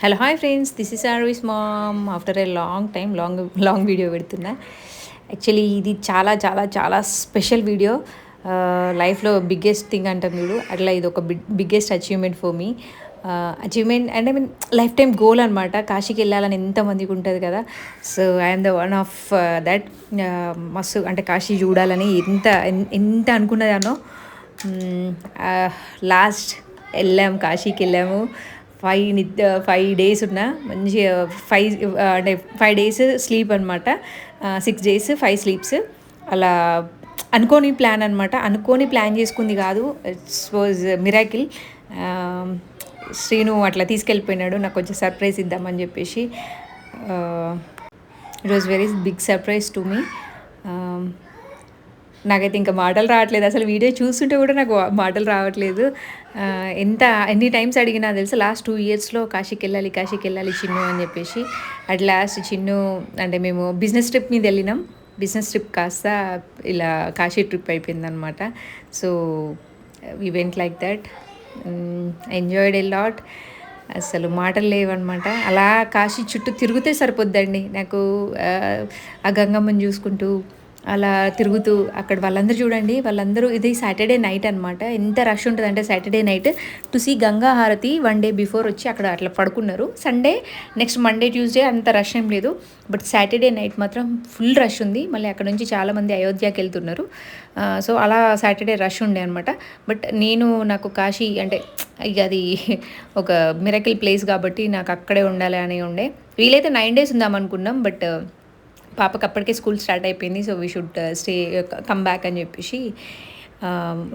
Hello hi friends, this is ఆర్వీస్ mom. After a long time long video పెడుతున్నా. Actually ఇది చాలా చాలా చాలా స్పెషల్ వీడియో. లైఫ్లో బిగ్గెస్ట్ థింగ్ అంటాం చూడు, అట్లా ఇది ఒక biggest achievement for me. Achievement అంటే మీన్ లైఫ్ టైం గోల్ అనమాట. కాశీకి వెళ్ళాలని ఎంతమందికి ఉంటుంది కదా. So I'm the one of that. మస్తు అంటే కాశీ చూడాలని ఎంత అనుకున్నదానో. లాస్ట్ వెళ్ళాము, కాశీకి వెళ్ళాము. 5 days ఉన్నా మంచిగా. అంటే 5 days స్లీప్ అనమాట. 6 days 5 sleeps. అలా అనుకోని ప్లాన్ అనమాట. అనుకోని ప్లాన్ చేసుకుంది కాదు, ఇట్స్ వాజ్ మిరాకిల్. శ్రీను అట్లా తీసుకెళ్ళిపోయినాడు నాకు కొంచెం సర్ప్రైజ్ ఇద్దామని చెప్పేసి. It was very big surprise to me. నాకైతే ఇంకా మాటలు రావట్లేదు. అసలు వీడియో చూస్తుంటే కూడా నాకు మాటలు రావట్లేదు. ఎన్ని టైమ్స్ అడిగినా తెలుసా, లాస్ట్ 2 yearsలో కాశీకి వెళ్ళాలి చిన్ను అని చెప్పేసి. అట్ లాస్ట్ చిన్ను అంటే మేము బిజినెస్ ట్రిప్ మీద వెళ్ళినాం. బిజినెస్ ట్రిప్ కాస్త ఇలా కాశీ ట్రిప్ అయిపోయిందనమాట. So we went like that. Enjoyed a lot. అసలు మాటలు లేవన్నమాట. అలా కాశీ చుట్టూ తిరిగితే సరిపోద్దండి నాకు. ఆ గంగమ్మని చూసుకుంటూ అలా తిరుగుతూ అక్కడ వాళ్ళందరూ చూడండి, వాళ్ళందరూ ఇది సాటర్డే నైట్ అనమాట. ఎంత రష్ ఉంటుంది అంటే Saturday night to see Ganga aarti 1 day before వచ్చి అక్కడ అట్లా పడుకున్నారు. సండే నెక్స్ట్ మండే ట్యూస్డే అంత రష్ ఏం లేదు, బట్ సాటర్డే నైట్ మాత్రం ఫుల్ రష్ ఉంది. మళ్ళీ అక్కడ నుంచి చాలామంది అయోధ్యకి వెళ్తున్నారు. సో అలా సాటర్డే రష్ ఉండే అనమాట. బట్ నాకు కాశీ అంటే ఇక అది ఒక మిరకిల్ ప్లేస్ కాబట్టి నాకు అక్కడే ఉండాలి అని ఉండే. వీలైతే 9 days ఉందాం అనుకున్నాం, బట్ పాపకి అప్పటికే స్కూల్ స్టార్ట్ అయిపోయింది. So we should stay come back అని చెప్పేసి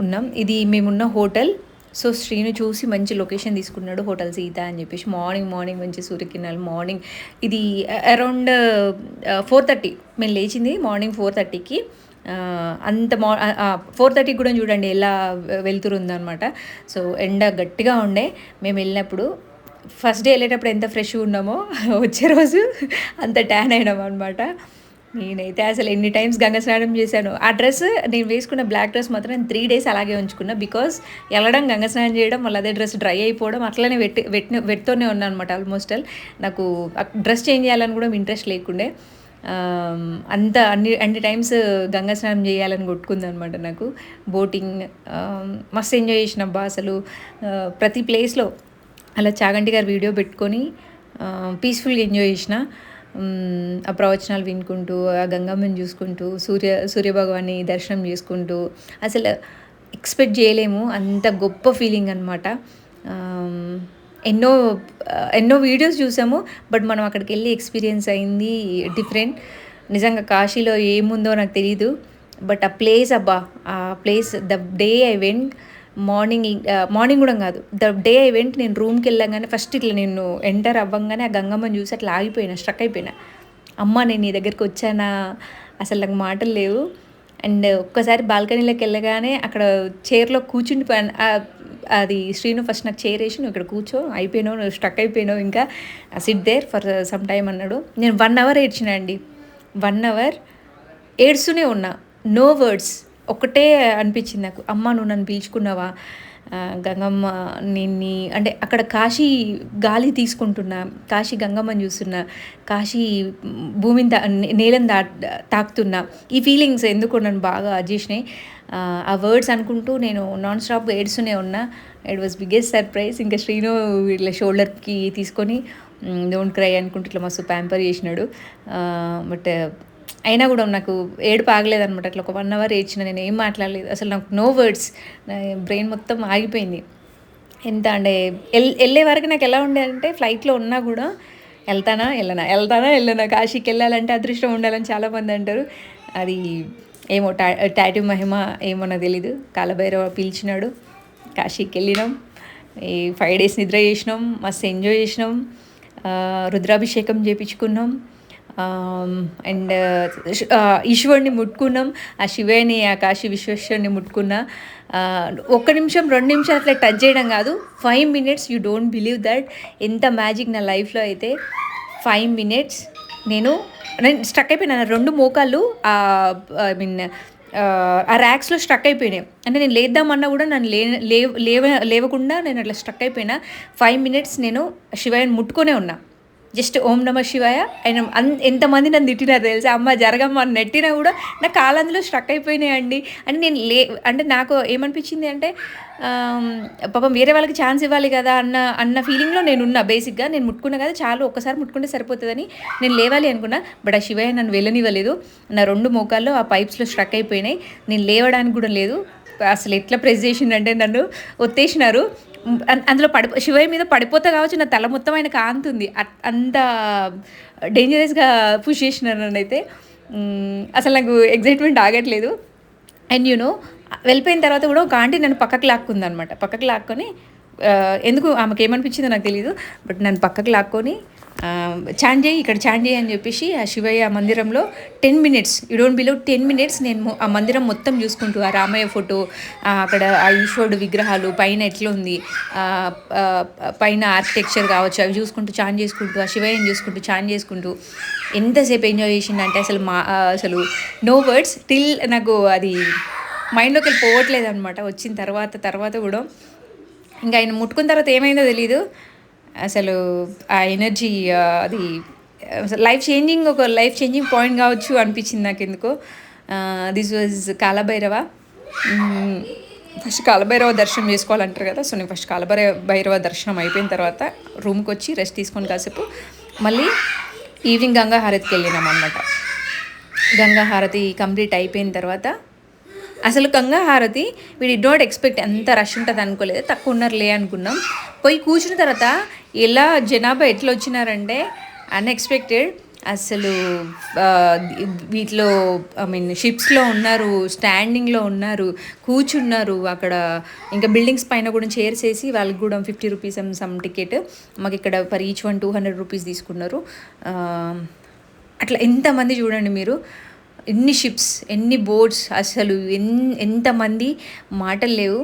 ఉన్నాం. ఇది మేమున్న హోటల్. సో శ్రీను చూసి మంచి లొకేషన్ తీసుకున్నాడు, హోటల్ సీత అని చెప్పేసి. మార్నింగ్ మంచి సూర్యకిరణాలు. మార్నింగ్ ఇది అరౌండ్ 4:30 మేము లేచింది. మార్నింగ్ 4:30కి. అంత 4:30 కూడా చూడండి ఎలా వెళ్తురుందనమాట. సో ఎండ గట్టిగా ఉండే మేము వెళ్ళినప్పుడు. ఫస్ట్ డే వెళ్ళేటప్పుడు ఎంత ఫ్రెష్గా ఉన్నామో వచ్చే రోజు అంత ట్యాన్ అయినాం అనమాట. నేనైతే అసలు ఎన్ని టైమ్స్ గంగ స్నానం చేశాను. ఆ డ్రెస్ నేను వేసుకున్న బ్లాక్ డ్రెస్ మాత్రం నేను 3 days అలాగే ఉంచుకున్నా. బికాస్ వెళ్ళడం, గంగ స్నానం చేయడం, మళ్ళీ అదే డ్రెస్ డ్రై అయిపోవడం, అట్లనే వెట్తోనే ఉన్నాను అనమాట. ఆల్మోస్ట్ నాకు డ్రెస్ చేంజ్ చేయాలని కూడా ఇంట్రెస్ట్ లేకుండే. అన్ని టైమ్స్ గంగా స్నానం చేయాలని కొట్టుకుందనమాట నాకు. బోటింగ్ మస్తు ఎంజాయ్ చేసిన అబ్బా అసలు. ప్రతి ప్లేస్లో అలా చాగంటి గారు వీడియో పెట్టుకొని పీస్ఫుల్గా ఎంజాయ్ చేసిన. ఆ ప్రవచనాలు వినుకుంటూ, ఆ గంగమ్మని చూసుకుంటూ, సూర్యభగవాన్ని దర్శనం చేసుకుంటూ, అసలు ఎక్స్పెక్ట్ చేయలేము అంత గొప్ప ఫీలింగ్ అనమాట. ఎన్నో వీడియోస్ చూసాము, బట్ మనం అక్కడికి వెళ్ళి ఎక్స్పీరియన్స్ అయింది డిఫరెంట్. నిజంగా కాశీలో ఏముందో నాకు తెలీదు, బట్ ఆ ప్లేస్ అబ్బా, ఆ place the day I went, morning కూడా కాదు, ద డే ఐ వెంట్, నేను రూమ్కి వెళ్ళగానే ఫస్ట్ ఇట్లా నేను ఎంటర్ అవ్వగానే ఆ గంగమ్మని చూసి అట్లా ఆగిపోయినా, స్ట్రక్ అయిపోయినా. అమ్మ నేను నీ దగ్గరికి వచ్చానా, అసలు నాకు మాటలు లేవు. అండ్ ఒక్కసారి బాల్కనీలోకి వెళ్ళగానే అక్కడ చైర్లో కూర్చుండిపోయాను. అది శ్రీను ఫస్ట్ నాకు చైర్ వేసి, నువ్వు ఇక్కడ కూర్చో, అయిపోయినావు, నువ్వు స్ట్రక్ అయిపోయినావు, ఇంకా sit there for some time అన్నాడు. నేను 1 hour ఏడ్చిన అండి. 1 hour ఏడ్స్తూనే ఉన్నా. No words. ఒక్కటే అనిపించింది నాకు, అమ్మ నువ్వు నన్ను పిలుచుకున్నావా, గంగమ్మ నిన్ని అంటే అక్కడ కాశీ గాలి తీసుకుంటున్నా, కాశీ గంగమ్మని చూస్తున్నా, కాశీ భూమిని నేలను తాకుతున్నా. ఈ ఫీలింగ్స్ ఎందుకో నన్ను బాగా చేసినాయి. ఆ వర్డ్స్ అనుకుంటూ నేను నాన్ స్టాప్గా ఏడుస్తూనే ఉన్నా. It was biggest surprise. ఇంకా శ్రీను ఇట్లా షోల్డర్కి తీసుకొని డోంట్ క్రై అనుకుంటూ ఇట్లా మస్తు ప్యాంపర్ చేసినాడు. బట్ అయినా కూడా నాకు ఏడుపు ఆగలేదనమాట. అట్లా ఒక 1 hour ఏడ్చిన, నేను ఏం మాట్లాడలేదు అసలు. నాకు నో వర్డ్స్, నా బ్రెయిన్ మొత్తం ఆగిపోయింది. ఎంత అంటే వెళ్ళే వరకు నాకు ఎలా ఉండేదంటే, ఫ్లైట్లో ఉన్నా కూడా వెళ్ళనా కాశీకి వెళ్ళాలంటే అదృష్టం ఉండాలని చాలామంది అంటారు. అది ఏమో టాటూ మహిమ ఏమో నాకు తెలీదు. కాలభైరవ పిలిచినాడు, కాశీకి వెళ్ళినాం. ఈ 5 days నిద్ర చేసినాం, మస్తు ఎంజాయ్ చేసినాం. రుద్రాభిషేకం చేయించుకున్నాం. అండ్ ఈశ్వరుని ముట్టుకున్నాం. ఆ శివేని, ఆ కాశీ విశ్వేశ్వరుని ముట్టుకున్నా. 1 నిమిషం 2 నిమిషాలు అట్లా టచ్ చేయడం కాదు, 5 minutes. You don't believe that ఎంత మ్యాజిక్ నా లైఫ్లో అయితే. 5 minutes నేను స్ట్రక్ అయిపోయినా. 2 మోకాళ్ళు ఐ మీన్ ఆ ర్యాక్స్లో స్ట్రక్ అయిపోయినాయి. అంటే నేను లేద్దామన్నా కూడా నన్ను లేవకుండా నేను అట్లా స్ట్రక్ అయిపోయినా. 5 minutes నేను శివయ్యని ముట్టుకునే ఉన్నా. జస్ట్ ఓం నమ శివాయ ఆయన ఎంతమంది నన్ను తిట్టినారు తెలుసా, అమ్మ జరగమ్మ అని నెట్టినా కూడా నా కాలు అందులో స్ట్రక్ అయిపోయినాయండి. అంటే నేను అంటే నాకు ఏమనిపించింది అంటే పాపం వేరే వాళ్ళకి ఛాన్స్ ఇవ్వాలి కదా అన్న ఫీలింగ్లో నేనున్నా. బేసిక్గా నేను ముట్టుకున్నా కదా, చాలు ఒక్కసారి ముట్టుకుంటే సరిపోతుందని నేను లేవాలి అనుకున్నా. బట్ ఆ శివయ్య నన్ను వెళ్ళనివ్వలేదు. నా 2 మోకాళ్ళు ఆ పైప్స్లో స్ట్రక్ అయిపోయినాయి. నేను లేవడానికి కూడా లేదు. అసలు ఎట్లా ప్రెస్ చేసిండంటే నన్ను ఒత్తేసినారు. అందులో శివయ్య మీద పడిపోతా కావచ్చు, నా తల మొత్తం ఆయన కాంతుంది. అంత డేంజరస్గా పుష్ చేసినారు నన్నైతే. అసలు నాకు ఎగ్జైట్మెంట్ ఆగట్లేదు. అండ్ వెళ్ళిపోయిన తర్వాత కూడా ఒక ఆంటీ నన్ను పక్కకు లాక్కుందనమాట. పక్కకు లాక్కొని ఎందుకు ఆమెకు ఏమనిపించిందో నాకు తెలియదు, బట్ నన్ను పక్కకు లాక్కొని చాంట్ చేయి, ఇక్కడ చాంట్ చేయి అని చెప్పేసి ఆ శివయ్య మందిరంలో 10 minutes, you don't believe 10 minutes నేను ఆ మందిరం మొత్తం చూసుకుంటూ, ఆ రామయ్య ఫోటో, అక్కడ ఆ ఈశ్వరుడు విగ్రహాలు పైన ఎట్లా ఉంది, పైన ఆర్కిటెక్చర్ కావచ్చు అవి చూసుకుంటూ చాంట్ చేసుకుంటూ, ఆ శివయ్యని చూసుకుంటూ చాంట్ చేసుకుంటూ ఎంతసేపు ఎంజాయ్ చేసిందంటే అసలు నో వర్డ్స్. టిల్ నాకు అది మైండ్లోకి వెళ్ళి పోవట్లేదు అనమాట. వచ్చిన తర్వాత కూడా ఇంకా ఆయన ముట్టుకున్న తర్వాత ఏమైందో తెలీదు. అసలు ఆ ఎనర్జీ అది లైఫ్ చేంజింగ్ పాయింట్ కావచ్చు అనిపించింది నాకు ఎందుకో. This was Kalabhairava. First Kalabhairava దర్శనం చేసుకోవాలంటారు కదా, సో నేను ఫస్ట్ కాలభైరవ దర్శనం అయిపోయిన తర్వాత రూమ్కి వచ్చి రెస్ట్ తీసుకొని కాసేపు మళ్ళీ ఈవినింగ్ గంగా హారతికి వెళ్ళినాం అనమాట. గంగా హారతి కంప్లీట్ అయిపోయిన తర్వాత అసలు గంగా హారతి వీ డి నాట్ ఎక్స్పెక్ట్ ఎంత రష్ ఉంటుంది అనుకోలేదు, తక్కువ ఉన్నారులే అనుకున్నాం. పోయి కూర్చున్న తర్వాత ఎలా జనాభా ఎట్లా వచ్చినారంటే అన్ఎక్స్పెక్టెడ్. అసలు వీటిలో షిప్స్లో ఉన్నారు, స్టాండింగ్లో ఉన్నారు, కూర్చున్నారు అక్కడ. ఇంకా బిల్డింగ్స్ పైన కూడా చైర్స్ వేసి వాళ్ళకి కూడా 50 rupees సమ్ టికెట్. మాకు ఇక్కడ పర్ ఈచ్ 200 rupees తీసుకున్నారు. అట్లా ఎంతమంది చూడండి మీరు, ఎన్ని షిప్స్, ఎన్ని బోట్స్, అసలు ఎంతమంది మాటలు లేవు.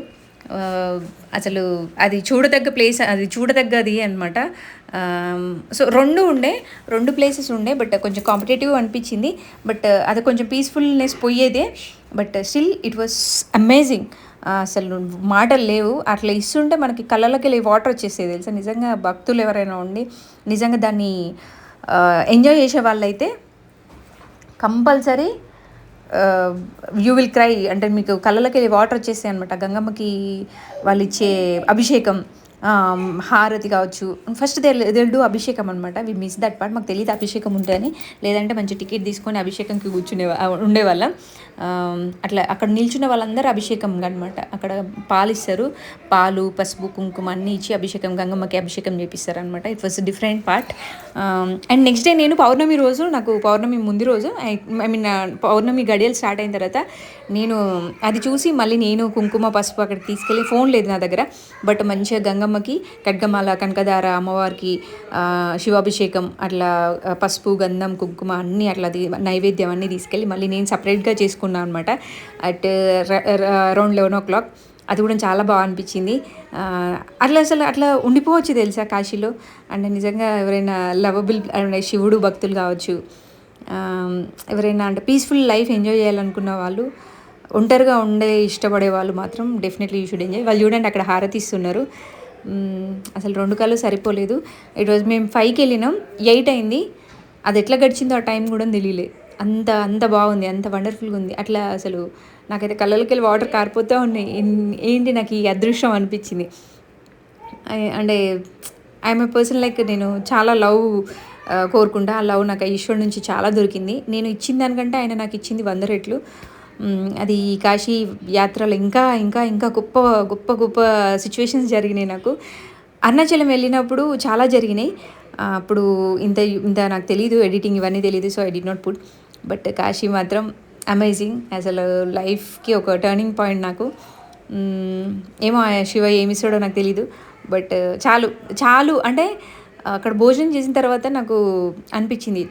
అసలు అది చూడదగ్గ ప్లేస్, అది చూడదగ్గది అనమాట. సో రెండు ప్లేసెస్ ఉండే, బట్ కొంచెం కాంపిటేటివ్ అనిపించింది. బట్ అది కొంచెం పీస్ఫుల్నెస్ పోయేదే, but still it was amazing. అసలు మాటలు లేవు. అట్లా ఇస్తుంటే మనకి కళ్ళలోకి వెళ్ళి వాటర్ వచ్చేసేది తెలుసా. నిజంగా భక్తులు ఎవరైనా ఉండి నిజంగా దాన్ని ఎంజాయ్ చేసే వాళ్ళైతే కంపల్సరీ యూ విల్ క్రై. అంటే మీకు కళ్ళలోకి వాటర్ వచ్చేస్తాయి అనమాట. గంగమ్మకి వాళ్ళు ఇచ్చే అభిషేకం, హారతి కావచ్చు. ఫస్ట్ దే డూ అభిషేకం అనమాట. We miss that part. మాకు తెలియదు అభిషేకం ఉంటుందని, లేదంటే మంచి టికెట్ తీసుకొని అభిషేకంకి ఉండేవాళ్ళం. అట్లా అక్కడ నిల్చున్న వాళ్ళందరూ అభిషేకం అనమాట. అక్కడ పాలు ఇస్తారు, పాలు, పసుపు, కుంకుమ అన్నీ ఇచ్చి అభిషేకం, గంగమ్మకి అభిషేకం చేపిస్తారు అనమాట. It was different part. And next day నేను పౌర్ణమి రోజు, నాకు పౌర్ణమి ముందు రోజు, ఐ మీన్ పౌర్ణమి గడియలు స్టార్ట్ అయిన తర్వాత నేను అది చూసి మళ్ళీ నేను కుంకుమ, పసుపు అక్కడికి తీసుకెళ్ళి, ఫోన్ లేదు నా దగ్గర, బట్ మంచిగా గంగమ్మకి ఖడ్గమాల, కనకదార, అమ్మవారికి శివాభిషేకం, అట్లా పసుపు, గంధం, కుంకుమ అన్నీ అట్లా నైవేద్యం అన్నీ తీసుకెళ్ళి మళ్ళీ నేను సపరేట్గా చేసుకున్నాను అనమాట. At around 11 o'clock. అది కూడా చాలా బాగా అనిపించింది. అసలు అట్లా ఉండిపోవచ్చు తెలుసా కాశీలో. అంటే నిజంగా ఎవరైనా లవబుల్ శివుడు భక్తులు కావచ్చు, ఎవరైనా అంటే పీస్ఫుల్ లైఫ్ ఎంజాయ్ చేయాలనుకున్న వాళ్ళు, ఒంటరిగా ఇష్టపడే వాళ్ళు మాత్రం డెఫినెట్లీ యూ షుడ్ ఎంజాయ్. వాళ్ళు చూడండి అక్కడ హారతి ఇస్తున్నారు. అసలు 2 కళ్ళు సరిపోలేదు. ఈరోజు మేము 5కి వెళ్ళినాం, 8 అయింది. అది ఎట్లా గడిచిందో ఆ టైం కూడా తెలియలేదు. అంత బాగుంది, అంత వండర్ఫుల్గా ఉంది. అట్లా అసలు నాకైతే కళ్ళకి వెళ్ళి వాటర్ కారిపోతూ ఉన్నాయి. ఏంటి నాకు ఈ అదృష్టం అనిపించింది. అంటే ఐఎమ్ ఏ పర్సన్ లైక్, నేను చాలా లవ్ కోరుకుంటా. ఆ లవ్ నాకు ఈశ్వరుడు నుంచి చాలా దొరికింది. నేను ఇచ్చిన దానికంటే ఆయన నాకు ఇచ్చింది 100 రెట్లు. అది కాశీ యాత్రలో ఇంకా ఇంకా ఇంకా గొప్ప గొప్ప గొప్ప సిచ్యువేషన్స్ జరిగినాయి నాకు. అరుణాచలం వెళ్ళినప్పుడు చాలా జరిగినాయి. అప్పుడు ఇంత నాకు తెలీదు, ఎడిటింగ్ ఇవన్నీ తెలీదు, so I did not put. But Kashi మాత్రం అమేజింగ్. అసలు లైఫ్కి ఒక టర్నింగ్ పాయింట్ నాకు. ఏమో శివ ఏమిస్తాడో నాకు తెలీదు, బట్ చాలు అంటే అక్కడ భోజనం చేసిన తర్వాత నాకు అనిపించింది,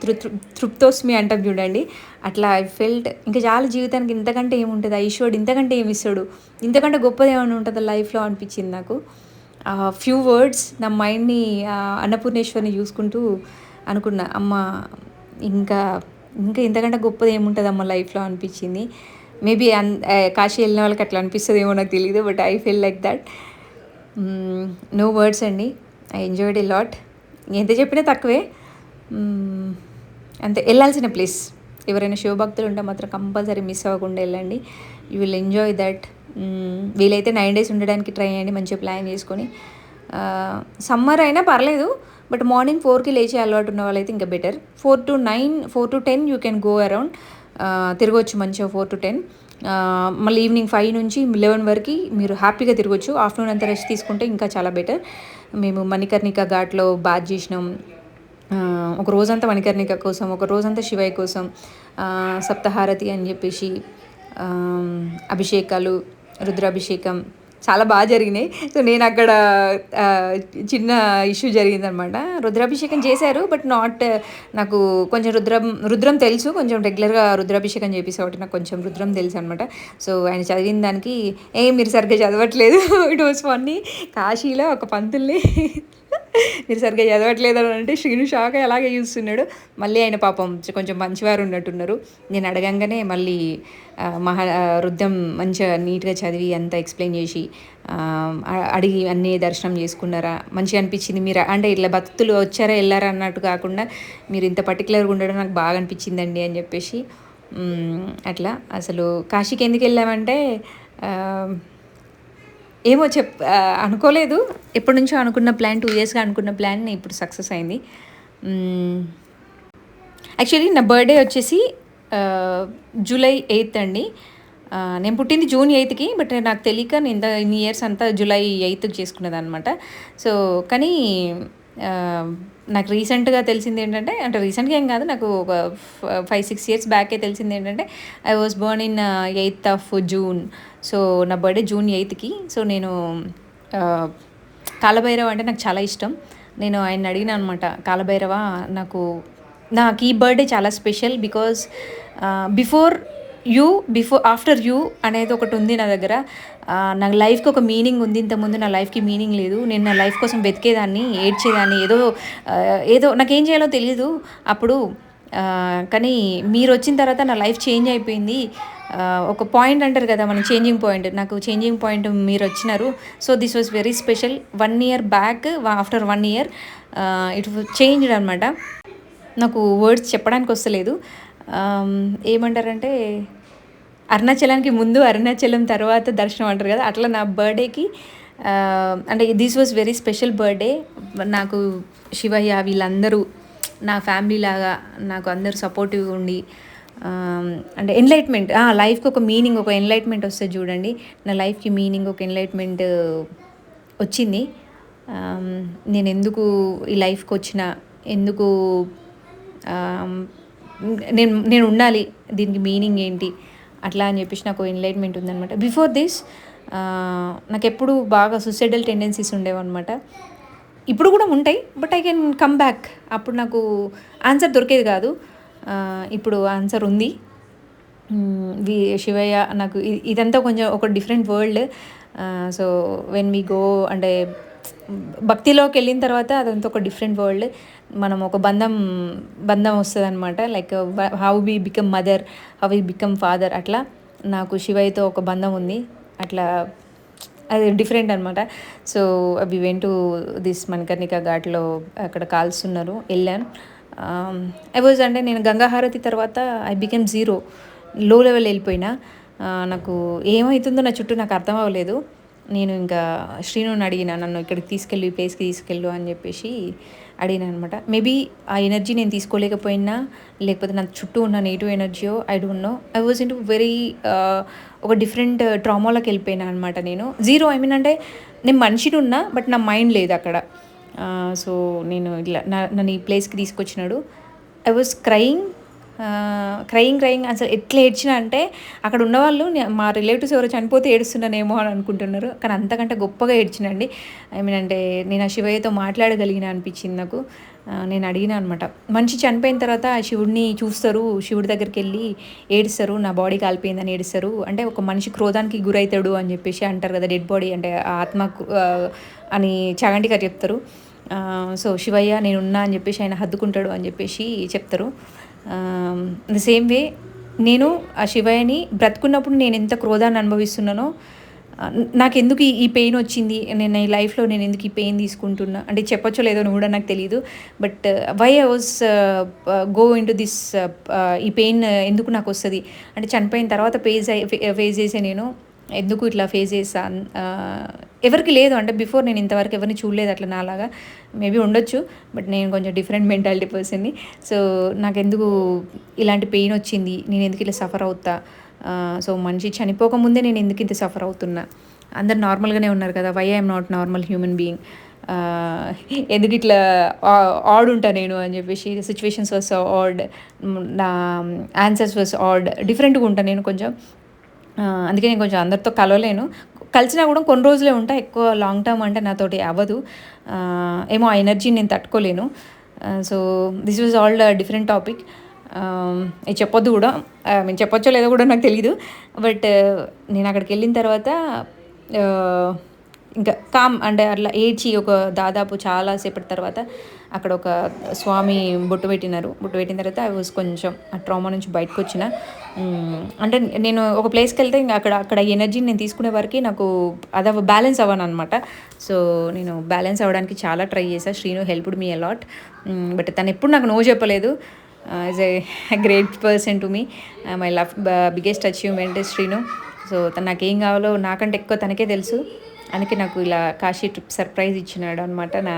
తృప్తోస్మి అంటాం చూడండి, అట్లా ఐ ఫెల్ట్ ఇంకా చాలా, జీవితానికి ఇంతకంటే ఏముంటుంది, ఈశ్వరుడు ఇంతకంటే ఏమి ఇస్తాడు, ఇంతకంటే గొప్పది ఏమైనా ఉంటుందో లైఫ్లో అనిపించింది నాకు. ఫ్యూ వర్డ్స్ నా మైండ్ని అన్నపూర్ణేశ్వరిని చూసుకుంటూ అనుకున్నా, అమ్మ ఇంకా ఇంతకంటే గొప్పది ఏముంటుంది అమ్మ లైఫ్లో అనిపించింది. మేబీ కాశీ వెళ్ళిన వాళ్ళకి అట్లా అనిపిస్తుందేమో నాకు తెలియదు, but I feel like that. No words అండి. I enjoyed a lot. ఎంత చెప్పినా తక్కువే. అంతే, వెళ్ళాల్సిన ప్లేస్. ఎవరైనా శివభక్తులు ఉంటే మాత్రం కంపల్సరీ మిస్ అవ్వకుండా వెళ్ళండి. You will enjoy that. వీలైతే 9 days ఉండడానికి ట్రై చేయండి, మంచిగా ప్లాన్ చేసుకొని. సమ్మర్ అయినా పర్లేదు, బట్ మార్నింగ్ 4కి లేచే అలవాటు ఉన్న వాళ్ళైతే ఇంకా better. 4 to 9, 4 to 10 you can go around. తిరగవచ్చు మంచిగా 4 to 10. మళ్ళీ ఈవినింగ్ 5 నుంచి 11 వరకు మీరు హ్యాపీగా తిరగచ్చు. ఆఫ్టర్నూన్ అంతా రెస్ట్ తీసుకుంటే ఇంకా చాలా బెటర్. మేము మణికర్ణిక ఘాట్లో బాత్ చేసినాం. ఒక రోజంతా మణికర్ణిక కోసం, ఒక రోజంతా శివయ్య కోసం, సప్తహారతి అని చెప్పేసి, అభిషేకాలు, రుద్రాభిషేకం చాలా బాగా జరిగినాయి. సో నేను అక్కడ చిన్న ఇష్యూ జరిగిందనమాట. రుద్రాభిషేకం చేశారు, బట్ నాట్, నాకు కొంచెం రుద్రం తెలుసు, కొంచెం రెగ్యులర్గా రుద్రాభిషేకం చేపిస్తే నాకు కొంచెం రుద్రం తెలుసు అనమాట. సో ఆయన చదివిన దానికి మీరు సరిగ్గా చదవట్లేదు ఇట్ వాస్ ఫన్నీ. కాశీలో ఒక పంతుల్ని మీరు సరిగ్గా చదవట్లేదు అని అంటే శ్రీను షాక్ అలాగే చూస్తున్నాడు. మళ్ళీ ఆయన పాపం కొంచెం మంచివారు ఉన్నట్టున్నారు. నేను అడగంగానే మళ్ళీ రుద్రం మంచిగా నీట్గా చదివి అంతా ఎక్స్ప్లెయిన్ చేసి అడిగి అన్నీ దర్శనం చేసుకున్నారా, మంచిగా అనిపించింది. మీరు అంటే ఇట్లా భక్తులు వచ్చారా వెళ్ళారా అన్నట్టు కాకుండా మీరు ఇంత పర్టికులర్గా ఉండడం నాకు బాగా అనిపించిందండి అని చెప్పేసి. అట్లా అసలు కాశీకి ఎందుకు వెళ్ళామంటే ఏమో అనుకోలేదు. ఎప్పటి నుంచో అనుకున్న ప్లాన్, 2 yearsగా అనుకున్న ప్లాన్ ఇప్పుడు సక్సెస్ అయింది. యాక్చువల్లీ నా బర్త్డే వచ్చేసి July 8th అండి. నేను పుట్టింది June 8th, బట్ నాకు తెలియక నేను ఇన్ని ఇయర్స్ అంతా July 8th చేసుకునేది అనమాట. సో కానీ నాకు రీసెంట్గా తెలిసింది ఏంటంటే, అంటే రీసెంట్గా ఏం కాదు, నాకు ఒక 5-6 years బ్యాకే తెలిసింది ఏంటంటే, I was Born in 8th June. So నా బర్త్డే June 8th. సో నేను కాలభైరవ అంటే నాకు చాలా ఇష్టం. నేను ఆయన అడిగిన అనమాట, కాలభైరవ నాకు ఈ బర్త్డే చాలా స్పెషల్ బికాజ్ ఆఫ్టర్ యూ అనేది ఒకటి ఉంది నా దగ్గర. నా లైఫ్కి ఒక మీనింగ్ ఉంది. ఇంతకుముందు నా లైఫ్కి మీనింగ్ లేదు. నేను నా లైఫ్ కోసం వెతికేదాన్ని, ఏడ్చేదాన్ని, ఏదో నాకేం చేయాలో తెలియదు అప్పుడు. కానీ మీరు వచ్చిన తర్వాత నా లైఫ్ చేంజ్ అయిపోయింది. ఒక పాయింట్ అంటారు కదా మనం, చేంజింగ్ పాయింట్. నాకు చేంజింగ్ పాయింట్ మీరు వచ్చినారు. So this was very special. 1 year back, after 1 year it changed అనమాట. నాకు వర్డ్స్ చెప్పడానికి వస్తలేదు. ఏమంటారంటే అరుణాచలానికి ముందు, అరుణాచలం తర్వాత దర్శనం అంటారు కదా, అట్లా నా బర్త్డేకి అంటే this was very special birthday. నాకు శివయ్య వీళ్ళందరూ నా ఫ్యామిలీ లాగా నాకు అందరూ సపోర్టివ్గా ఉండి, అంటే ఎన్లైట్మెంట్, లైఫ్కి ఒక మీనింగ్, ఒక ఎన్లైట్మెంట్ వస్తుంది చూడండి. నా లైఫ్కి మీనింగ్, ఒక ఎన్లైట్మెంట్ వచ్చింది. నేను ఎందుకు ఈ లైఫ్కి వచ్చిన, ఎందుకు నేను ఉండాలి, దీనికి మీనింగ్ ఏంటి అట్లా అని చెప్పేసి నాకు ఎన్లైట్మెంట్ ఉందనమాట. బిఫోర్ దిస్ నాకు ఎప్పుడు బాగా సూసైడల్ టెండెన్సీస్ ఉండేవన్నమాట. ఇప్పుడు కూడా ఉంటాయి, but I can come back. అప్పుడు నాకు ఆన్సర్ దొరికేది కాదు. ఇప్పుడు ఆన్సర్ ఉంది. శివయ్య నాకు ఇదంతా కొంచెం ఒక different world. So when we go, అంటే భక్తిలోకి వెళ్ళిన తర్వాత అదంతా ఒక డిఫరెంట్ వరల్డ్. మనం ఒక బంధం వస్తుంది అనమాట. Like how we become mother, how we become father, అట్లా నాకు శివయ్యతో ఒక బంధం ఉంది. అట్లా అది డిఫరెంట్ అనమాట. So we went to this Manikarnika ఘాట్లో, అక్కడ కాల్స్తున్నారు, వెళ్ళాను. అంటే నేను గంగాహారతి తర్వాత ఐ బికమ్ 0, లో లెవెల్ వెళ్ళిపోయినా. నాకు ఏమవుతుందో నా చుట్టూ నాకు అర్థం అవ్వలేదు. నేను ఇంకా శ్రీనుని అడిగిన, నన్ను ఇక్కడికి తీసుకెళ్ళు, ఈ ప్లేస్కి తీసుకెళ్ళు అని చెప్పేసి అడిగిన అనమాట. మేబీ ఆ ఎనర్జీ నేను తీసుకోలేకపోయినా, లేకపోతే నా చుట్టూ ఉన్న నెగిటివ్ ఎనర్జీయో, I don't know. I was into very ఒక డిఫరెంట్ ట్రామాలోకి వెళ్ళిపోయినా అనమాట. నేను 0, ఐ మీన్ అంటే నేను మనిషిని ఉన్నా, బట్ నా మైండ్ లేదు అక్కడ. సో నేను ఇట్లా నన్ను ఈ ప్లేస్కి తీసుకొచ్చినాడు. ఐ వాజ్ క్రయింగ్ అసలు ఎట్లా ఏడ్చినా అంటే, అక్కడ ఉన్నవాళ్ళు మా రిలేటివ్స్ ఎవరో చనిపోతే ఏడుస్తున్నానేమో అని అనుకుంటున్నారు, కానీ అంతకంటే గొప్పగా ఏడ్చినండి. ఐ మీన్ అంటే నేను ఆ శివయ్యతో మాట్లాడగలిగిన అనిపించింది నాకు. నేను అడిగిన అనమాట, మనిషి చనిపోయిన తర్వాత ఆ శివుడిని చూస్తారు, శివుడి దగ్గరికి వెళ్ళి ఏడుస్తారు, నా బాడీ కాలిపోయిందని ఏడుస్తారు, అంటే ఒక మనిషి క్రోధానికి గురవుతాడు అని చెప్పేసి అంటారు కదా, డెడ్ బాడీ అంటే ఆత్మ అని చాగంటి గారు చెప్తారు. సో శివయ్య నేనున్నా అని చెప్పేసి ఆయన హద్దుకుంటాడు అని చెప్పేసి చెప్తారు. ద సేమ్ వే నేను ఆ శివయ్యని బ్రతుకున్నప్పుడు నేను ఎంత క్రోధాన్ని అనుభవిస్తున్నానో నాకెందుకు ఈ పెయిన్ వచ్చింది, నేను ఈ లైఫ్లో నేను ఎందుకు ఈ పెయిన్ తీసుకుంటున్నా అంటే చెప్పొచ్చో లేదో అని కూడా నాకు తెలియదు. But why I was go into this ఈ పెయిన్ ఎందుకు నాకు వస్తుంది అంటే చనిపోయిన తర్వాత ఫేస్ చేసే నేను ఎందుకు ఇట్లా ఫేస్ చేస్తా. ఎవరికి లేదు అంటే బిఫోర్ నేను ఇంతవరకు ఎవరిని చూడలేదు అట్లా నాలాగా. మేబీ ఉండొచ్చు, బట్ నేను కొంచెం డిఫరెంట్ మెంటాలిటీ పర్సన్ని. సో నాకెందుకు ఇలాంటి పెయిన్ వచ్చింది, నేను ఎందుకు ఇట్లా సఫర్ అవుతా. సో మనిషి చనిపోకముందే నేను ఎందుకు ఇంత సఫర్ అవుతున్నా, అందరు నార్మల్గానే ఉన్నారు కదా, why I'm not normal human being, ఎందుకు ఇట్లా ఆడ్ ఉంటా నేను అని చెప్పేసి. సిచ్యువేషన్స్ వాస్ ఆడ్, నా ఆన్సర్స్ వాస్ ఆడ్, డిఫరెంట్గా ఉంటాను నేను కొంచెం. అందుకే నేను కొంచెం అందరితో కలవలేను, కలిసినా కూడా కొన్ని రోజులే ఉంటా, ఎక్కువ లాంగ్ టర్మ్ అంటే నాతోటి అవ్వదు. ఏమో ఆ ఎనర్జీని నేను తట్టుకోలేను. So this was all different topic. ఇది చెప్పొద్దు కూడా, మేము చెప్పొచ్చో లేదో కూడా నాకు తెలీదు. బట్ నేను అక్కడికి వెళ్ళిన తర్వాత ఇంకా కామ్ అంటే అట్లా ఏడ్చి ఒక దాదాపు చాలాసేపటి తర్వాత అక్కడ ఒక స్వామి బొట్టు పెట్టిన తర్వాత ఐ వాజ్ కొంచెం ఆ ట్రామా నుంచి బయటకు వచ్చిన. అంటే నేను ఒక ప్లేస్కి వెళ్తే ఇంకా అక్కడ ఎనర్జీని నేను తీసుకునే వరకు నాకు అది బ్యాలెన్స్ అవ్వను అనమాట. సో నేను బ్యాలెన్స్ అవ్వడానికి చాలా ట్రై చేశాను. Srinu helped me a lot. But తను ఎప్పుడు నాకు నో చెప్పలేదు. Is a great person to me. My biggest achievement is Srinu. So తను నాకేం కావాలో నాకంటే ఎక్కువ తనకే తెలుసు. అందుకే నాకు ఇలా కాశీ ట్రిప్ సర్ప్రైజ్ ఇచ్చినాడు అనమాట నా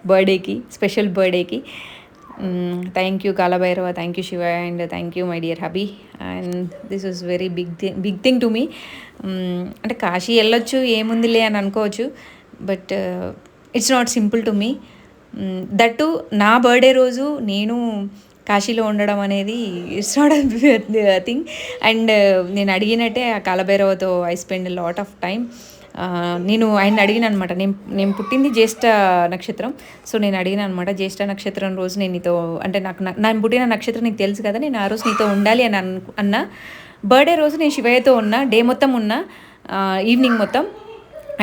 బర్త్డేకి, స్పెషల్ బర్త్డేకి. Thank you Kalabhairava, thank you Shiva, and thank you my dear hubby. And this was very big thing to me. అంటే కాశీ వెళ్ళొచ్చు ఏముందిలే అని అనుకోవచ్చు, but it's not simple to me. That నా బర్త్డే రోజు నేను కాశీలో ఉండడం అనేది it's not a thing. And నేను అడిగినట్టే ఆ కాలభైరవతో I spend lot of time. నేను ఆయన అడిగిన అనమాట, నేను పుట్టింది జ్యేష్ఠ నక్షత్రం. సో నేను అడిగిన అనమాట, జ్యేష్ఠ నక్షత్రం రోజు నేను నీతో అంటే నేను పుట్టిన నక్షత్రం నీకు తెలుసు కదా, నేను ఆ రోజు నీతో ఉండాలి అని అన్నా. బర్త్డే రోజు నేను శివయ్యతో ఉన్నా, డే మొత్తం ఉన్నా, ఈవినింగ్ మొత్తం.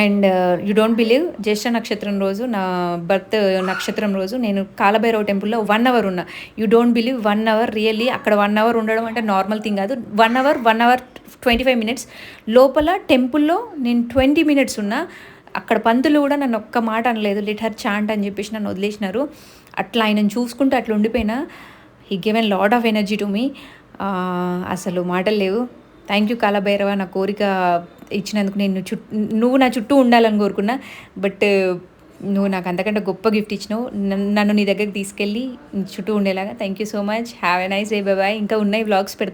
అండ్ యూ డోంట్ బిలీవ్, జ్యేష్ఠ నక్షత్రం రోజు నా బర్త్ నక్షత్రం రోజు నేను కాలభైరవ టెంపుల్లో 1 hour ఉన్నా. You don't believe, 1 hour really. అక్కడ 1 hour ఉండడం అంటే నార్మల్ థింగ్ కాదు. 1 hour 25 minutes లోపల టెంపుల్లో నేను 20 minutes ఉన్నా. అక్కడ పంతులు కూడా నన్ను ఒక్క మాట అనలేదు, లెట్ హర్ చాంట్ అని చెప్పేసి నన్ను వదిలేసినారు. అట్లా ఆయనను చూసుకుంటూ అట్లా ఉండిపోయినా. He given lot of energy to me. అసలు మాటలు లేవు. థ్యాంక్ యూ కాలభైరవ, నా కోరిక ఇచ్చినందుకు. నువ్వు నా చుట్టూ ఉండాలని కోరుకున్నా, బట్ నువ్వు నాకు అంతకంటే గొప్ప గిఫ్ట్ ఇచ్చినావు, నన్ను నీ దగ్గరికి తీసుకెళ్ళి చుట్టూ ఉండేలాగా. Thank you so much. Have a nice day. Bye. ఇంకా ఉన్నాయి వ్లాగ్స్ పెడతా.